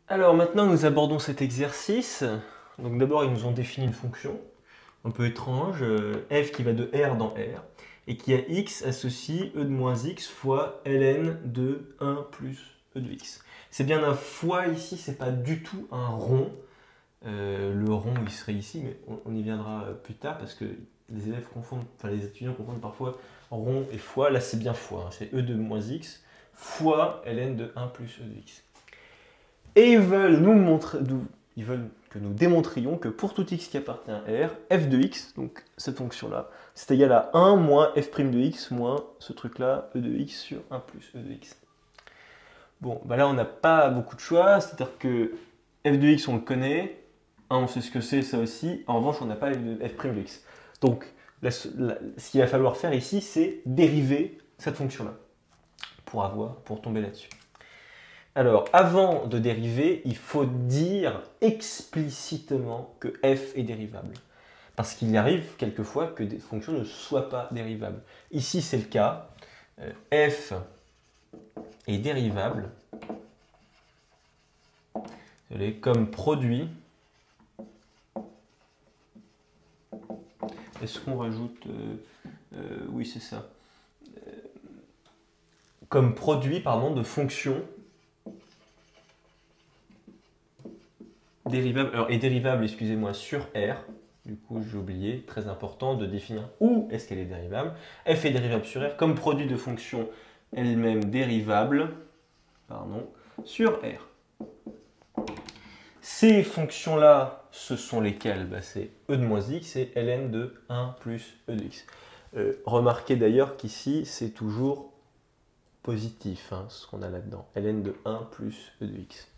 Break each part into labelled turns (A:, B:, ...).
A: Alors maintenant, nous abordons cet exercice. Donc d'abord, ils nous ont défini une fonction un peu étrange, f qui va de R dans R, et qui a x associe e de moins x fois ln de 1 plus e de x. C'est bien un fois ici, c'est pas du tout un rond. Le rond, il serait ici, mais on y viendra plus tard parce que les élèves confondent, enfin les étudiants confondent parfois rond et fois. Là, c'est bien fois, hein. C'est e de moins x fois ln de 1 plus e de x. Et ils veulent nous montrer, ils veulent que nous démontrions que pour tout x qui appartient à R, f de x, donc cette fonction-là, c'est égal à 1 moins f' de x moins ce truc-là, e de x sur 1 plus e de x. Bon, bah là on n'a pas beaucoup de choix, c'est-à-dire que f de x on le connaît, 1 on sait ce que c'est, ça aussi, en revanche on n'a pas f' de x. Donc ce qu'il va falloir faire ici, c'est dériver cette fonction-là pour tomber là-dessus. Alors, avant de dériver, il faut dire explicitement que f est dérivable. Parce qu'il arrive quelquefois que des fonctions ne soient pas dérivables. Ici, c'est le cas. F est dérivable comme produit. Est-ce qu'on rajoute... oui, c'est ça. Comme produit, pardon, de fonctions dérivable, alors, est dérivable, excusez-moi, sur R. Du coup, j'ai oublié, très important de définir où est-ce qu'elle est dérivable. F est dérivable sur R comme produit de fonction elle-même dérivable, pardon, sur R. Ces fonctions-là, ce sont lesquelles? C'est e de moins x et ln de 1 plus e de x. Remarquez d'ailleurs qu'ici, c'est toujours positif, hein, ce qu'on a là-dedans. Ln de 1 plus e de x.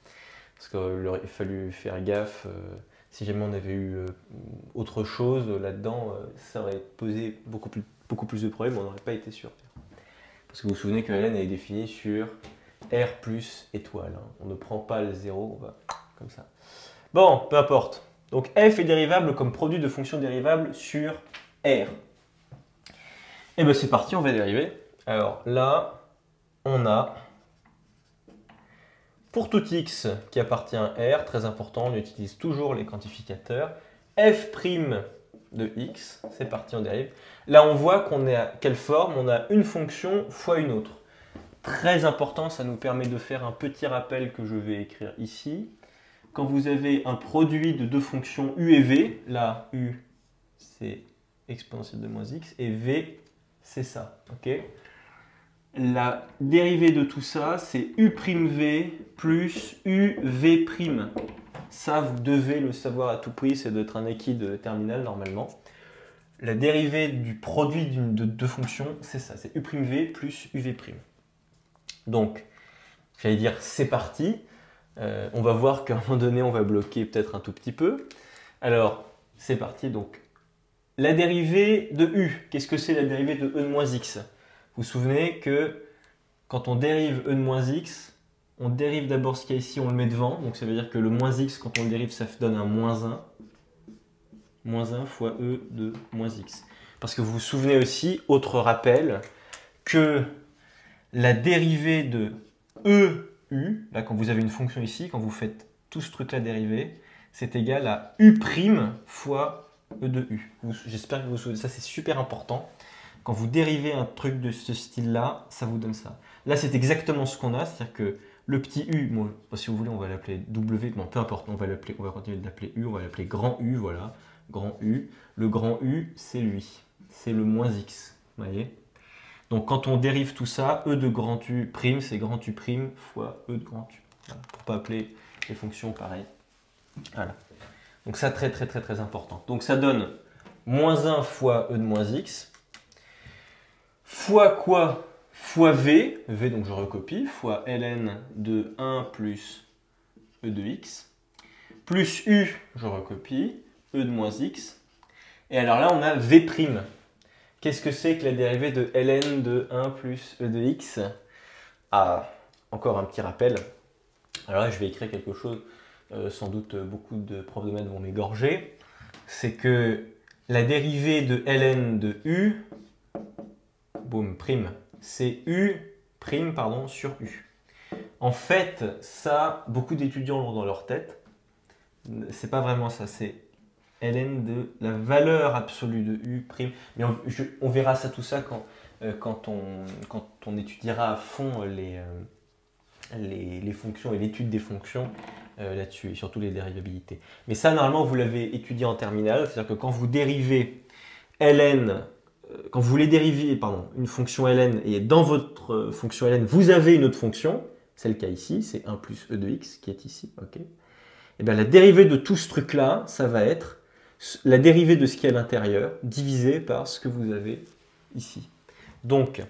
A: Parce qu'il aurait fallu faire gaffe, si jamais on avait eu autre chose là-dedans, ça aurait posé beaucoup plus de problèmes, on n'aurait pas été sûr. Parce que vous vous souvenez que ln est définie sur R plus étoile. Hein. On ne prend pas le 0, on va comme ça. Bon, peu importe. Donc f est dérivable comme produit de fonction dérivable sur R. Et bien c'est parti, on va dériver. Alors là, on a... Pour tout x qui appartient à R, très important, on utilise toujours les quantificateurs. F' de x, c'est parti, on dérive. Là, on voit qu'on est à quelle forme? On a une fonction fois une autre. Très important, ça nous permet de faire un petit rappel que je vais écrire ici. Quand vous avez un produit de deux fonctions u et v, là, u, c'est exponentielle de moins x, et v, c'est ça. Okay, la dérivée de tout ça, c'est u'v plus uv'. Ça, vous devez le savoir à tout prix, c'est d'être un acquis de terminale normalement. La dérivée du produit de deux fonctions, c'est ça, c'est u'v plus uv'. Donc, j'allais dire c'est parti. On va voir qu'à un moment donné, on va bloquer peut-être un tout petit peu. Alors, c'est parti. Donc, la dérivée de u, qu'est-ce que c'est la dérivée de e de moins x? Vous vous souvenez que quand on dérive e de moins x, on dérive d'abord ce qu'il y a ici, on le met devant. Donc ça veut dire que le moins x, quand on le dérive, ça donne un moins 1. Moins 1 fois e de moins x. Parce que vous vous souvenez aussi, autre rappel, que la dérivée de EU, là quand vous avez une fonction ici, quand vous faites tout ce truc-là dérivé, c'est égal à U' fois E de U. J'espère que vous vous souvenez, ça c'est super important. Quand vous dérivez un truc de ce style-là, ça vous donne ça. Là, c'est exactement ce qu'on a, c'est-à-dire que le petit u, bon, si vous voulez, on va l'appeler W, bon, peu importe, on va continuer de l'appeler U, on va l'appeler grand U, voilà, grand U. Le grand U, c'est lui, c'est le moins x, vous voyez. Donc, quand on dérive tout ça, E de grand U prime, c'est grand U prime fois E de grand U. Voilà, pour ne pas appeler les fonctions pareilles. Voilà. Donc, ça, très, très, très, très important. Donc, ça donne moins 1 fois E de moins x, fois quoi? Fois v, donc je recopie, fois ln de 1 plus e de x, plus u, je recopie, e de moins x. Et alors là, on a v'. Qu'est-ce que c'est que la dérivée de ln de 1 plus e de x? Ah, encore un petit rappel. Alors là, je vais écrire quelque chose, sans doute beaucoup de profs de maths vont m'égorger. C'est que la dérivée de ln de u, boum, prime, c'est u' pardon, sur u. En fait, ça, beaucoup d'étudiants l'ont dans leur tête. C'est pas vraiment ça, c'est ln de la valeur absolue de u'. Mais on verra ça, tout ça quand on étudiera à fond les fonctions et l'étude des fonctions là-dessus, et surtout les dérivabilités. Mais ça, normalement, vous l'avez étudié en terminale, c'est-à-dire que quand vous dérivez ln, quand vous voulez dériver une fonction ln, et dans votre fonction ln, vous avez une autre fonction, c'est le cas ici, c'est 1 plus e de x qui est ici, ok. Et bien la dérivée de tout ce truc-là, ça va être la dérivée de ce qui est à l'intérieur divisé par ce que vous avez ici. Donc,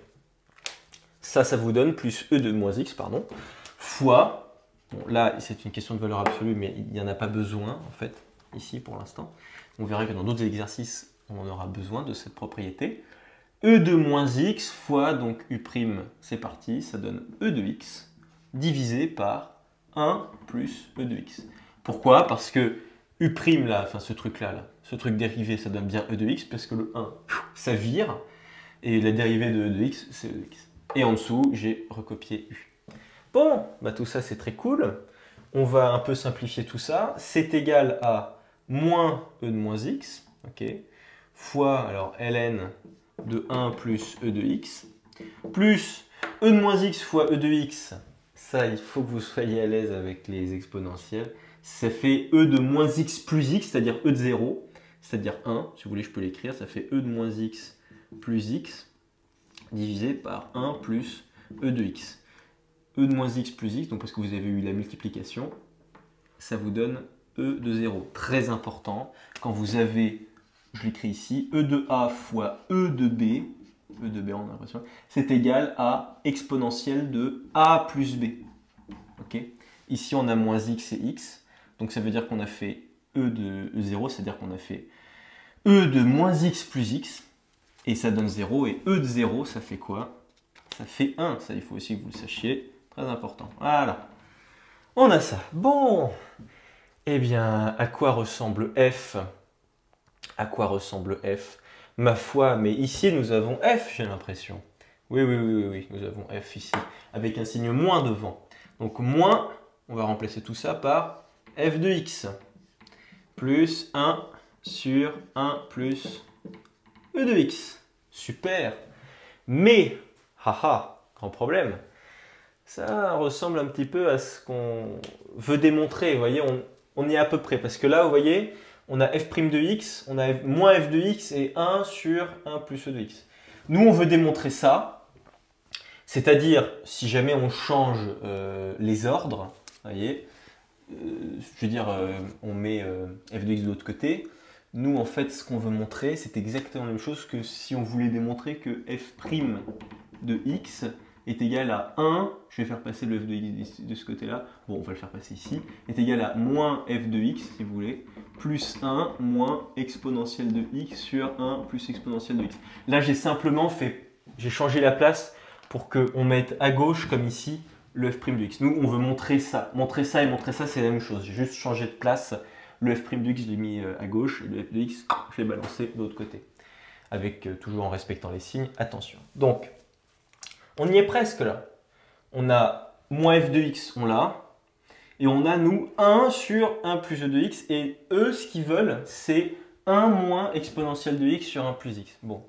A: ça vous donne plus e de moins x, pardon, fois, bon, là c'est une question de valeur absolue, mais il n'y en a pas besoin, en fait, ici pour l'instant. On verra que dans d'autres exercices, on aura besoin de cette propriété. E de moins x fois, donc u', c'est parti, ça donne e de x, divisé par 1 plus e de x. Pourquoi? Parce que u', là, enfin ce truc-là, ce truc dérivé, ça donne bien e de x, parce que le 1, ça vire, et la dérivée de e de x, c'est e de x. Et en dessous, j'ai recopié u. Bon, bah tout ça c'est très cool. On va un peu simplifier tout ça. C'est égal à moins e de moins x, ok, fois, alors, ln de 1 plus e de x, plus e de moins x fois e de x. Ça, il faut que vous soyez à l'aise avec les exponentielles. Ça fait e de moins x plus x, c'est-à-dire e de 0, c'est-à-dire 1. Si vous voulez, je peux l'écrire. Ça fait e de moins x plus x divisé par 1 plus e de x. E de moins x plus x, donc parce que vous avez eu la multiplication, ça vous donne e de 0. Très important, quand vous avez, je l'écris ici, e de a fois e de b, on a l'impression, c'est égal à exponentielle de a plus b. Okay. Ici, on a moins x et x, donc ça veut dire qu'on a fait e de 0, c'est-à-dire qu'on a fait e de moins x plus x, et ça donne 0, et e de 0, ça fait quoi? Ça fait 1, ça il faut aussi que vous le sachiez, très important. Voilà, on a ça. Bon, eh bien, à quoi ressemble f? À quoi ressemble f? Ma foi, mais ici nous avons f, j'ai l'impression. Oui, nous avons f ici, avec un signe moins devant. Donc moins, on va remplacer tout ça par f de x, plus 1 sur 1 plus e de x. Super. Mais, haha, grand problème, ça ressemble un petit peu à ce qu'on veut démontrer. Vous voyez, on y est à peu près. Parce que là, vous voyez, on a f' de x, on a moins f de x et 1 sur 1 plus e de x. Nous, on veut démontrer ça. C'est-à-dire, si jamais on change les ordres, vous voyez, je veux dire, on met f de x de l'autre côté. Nous, en fait, ce qu'on veut montrer, c'est exactement la même chose que si on voulait démontrer que f' de x est égal à 1, je vais faire passer le f de x de ce côté-là, bon, on va le faire passer ici, est égal à moins f de x, si vous voulez, plus 1 moins exponentielle de x sur 1 plus exponentielle de x. Là, j'ai simplement j'ai changé la place pour qu'on mette à gauche, comme ici, le f' de x. Nous, on veut montrer ça. Montrer ça et montrer ça, c'est la même chose. J'ai juste changé de place. Le f' de x, je l'ai mis à gauche, et le f de x, je l'ai balancé de l'autre côté. Avec toujours en respectant les signes, attention. Donc, on y est presque là. On a moins f de x, on l'a. Et on a, nous, 1 sur 1 plus e de x. Et eux, ce qu'ils veulent, c'est 1 moins exponentielle de x sur 1 plus x. Bon.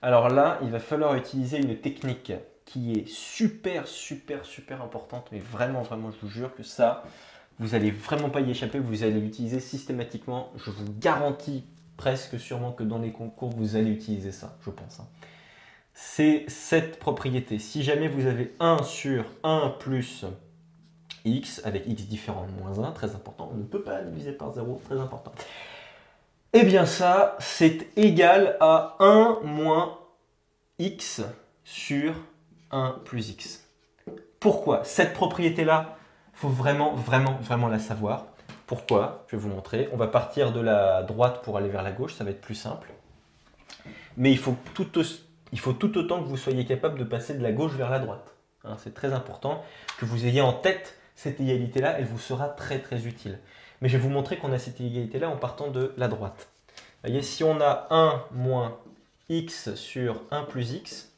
A: Alors là, il va falloir utiliser une technique qui est super importante. Mais vraiment, je vous jure que ça, vous n'allez vraiment pas y échapper. Vous allez l'utiliser systématiquement. Je vous garantis presque sûrement que dans les concours, vous allez utiliser ça, je pense. C'est cette propriété. Si jamais vous avez 1 sur 1 plus x, avec x différent de moins 1, très important, on ne peut pas diviser par 0, très important. Eh bien ça, c'est égal à 1 moins x sur 1 plus x. Pourquoi? Cette propriété-là, il faut vraiment la savoir. Pourquoi? Je vais vous montrer. On va partir de la droite pour aller vers la gauche, ça va être plus simple. Mais il faut tout autant que vous soyez capable de passer de la gauche vers la droite. Hein, c'est très important que vous ayez en tête cette égalité-là, elle vous sera très utile. Mais je vais vous montrer qu'on a cette égalité-là en partant de la droite. Vous voyez, si on a 1 moins x sur 1 plus x,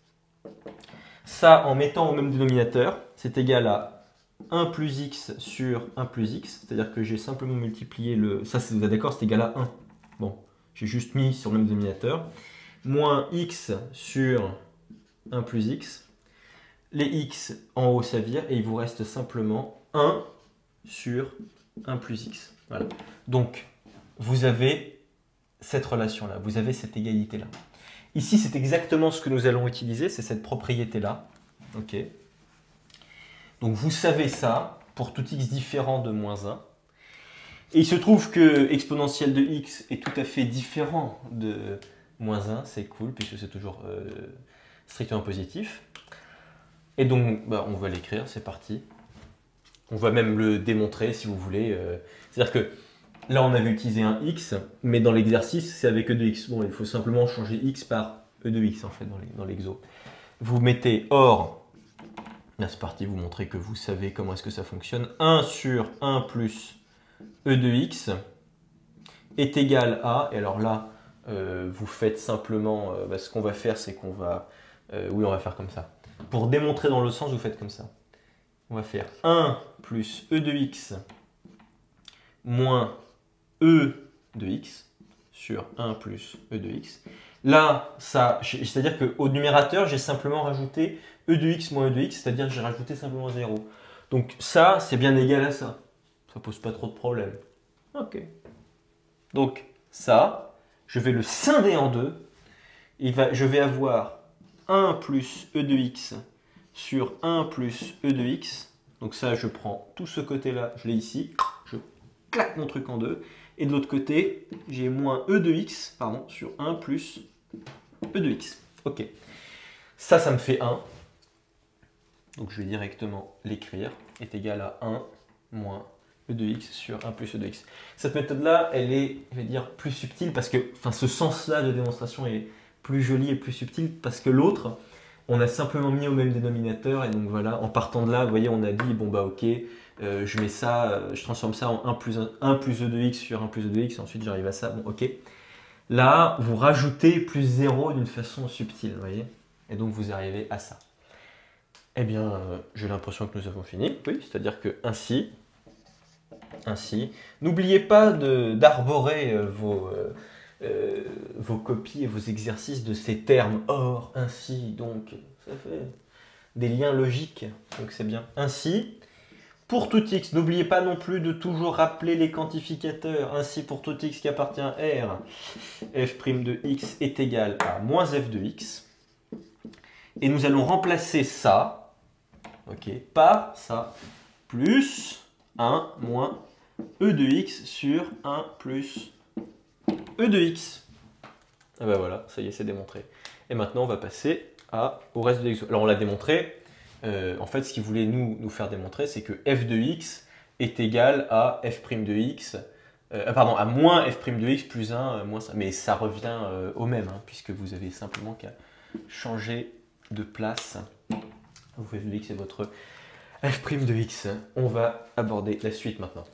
A: Ça, en mettant au même dénominateur, c'est égal à 1 plus x sur 1 plus x. C'est-à-dire que j'ai simplement multiplié le... Ça, vous êtes d'accord, c'est égal à 1. Bon, j'ai juste mis sur le même dénominateur. Moins x sur 1 plus x. Les x en haut, ça vire. Et il vous reste simplement 1 sur 1 plus x. Voilà. Donc, vous avez cette relation-là. Vous avez cette égalité-là. Ici, c'est exactement ce que nous allons utiliser, c'est cette propriété-là. Ok. Donc, vous savez ça pour tout x différent de moins 1. Et il se trouve que exponentielle de x est tout à fait différent de moins 1. C'est cool, puisque c'est toujours strictement positif. Et donc, bah, on va l'écrire, c'est parti. On va même le démontrer, si vous voulez. C'est-à-dire que là, on avait utilisé un x, mais dans l'exercice, c'est avec e de x. Bon, il faut simplement changer x par e de x, en fait, dans l'exo. Vous mettez or, là, c'est parti, vous montrez que vous savez comment est-ce que ça fonctionne. 1 sur 1 plus e de x est égal à, et alors là, vous faites simplement, ce qu'on va faire, c'est qu'on va, oui, on va faire comme ça. Pour démontrer dans l'autre sens, vous faites comme ça. On va faire 1 plus e de x moins e de x sur 1 plus e de x. Là, c'est-à-dire qu'au numérateur, j'ai simplement rajouté e de x moins e de x, c'est-à-dire que j'ai rajouté simplement 0. Donc ça, c'est bien égal à ça. Ça pose pas trop de problème. Ok. Donc ça, je vais le scinder en deux. Je vais avoir 1 plus e de x sur 1 plus e de x. Donc ça, je prends tout ce côté-là, je l'ai ici. Je claque mon truc en deux. Et de l'autre côté, j'ai moins e de x, pardon, sur 1 plus e de x. Ok. Ça me fait 1. Donc je vais directement l'écrire. Est égal à 1 moins e de x sur 1 plus e de x. Cette méthode-là, elle est, je vais dire, plus subtile parce que, enfin, ce sens-là de démonstration est plus joli et plus subtil parce que l'autre, on a simplement mis au même dénominateur et donc voilà, en partant de là, vous voyez, on a dit, bon bah ok, je mets ça, je transforme ça en 1 plus e de x sur 1 plus e de x, et ensuite j'arrive à ça, bon ok. Là, vous rajoutez plus 0 d'une façon subtile, vous voyez, et donc vous arrivez à ça. Eh bien, j'ai l'impression que nous avons fini, oui, c'est-à-dire que ainsi, n'oubliez pas d'arborer vos copies et vos exercices de ces termes or, ainsi, donc, ça fait des liens logiques, donc c'est bien. Ainsi, pour tout x, n'oubliez pas non plus de toujours rappeler les quantificateurs. Ainsi, pour tout x qui appartient à R, f' de x est égal à moins f de x. Et nous allons remplacer ça, ok, par ça, plus 1 moins e de x sur 1 plus e de x. Et ben voilà, ça y est, c'est démontré. Et maintenant, on va passer au reste de l'exo. Alors, on l'a démontré. En fait, ce qu'il voulait nous faire démontrer, c'est que f de x est égal à f' de x, pardon, à moins f' de x plus 1, moins ça. Mais ça revient au même, hein, puisque vous avez simplement qu'à changer de place. Vous f de x et votre f' de x. On va aborder la suite maintenant.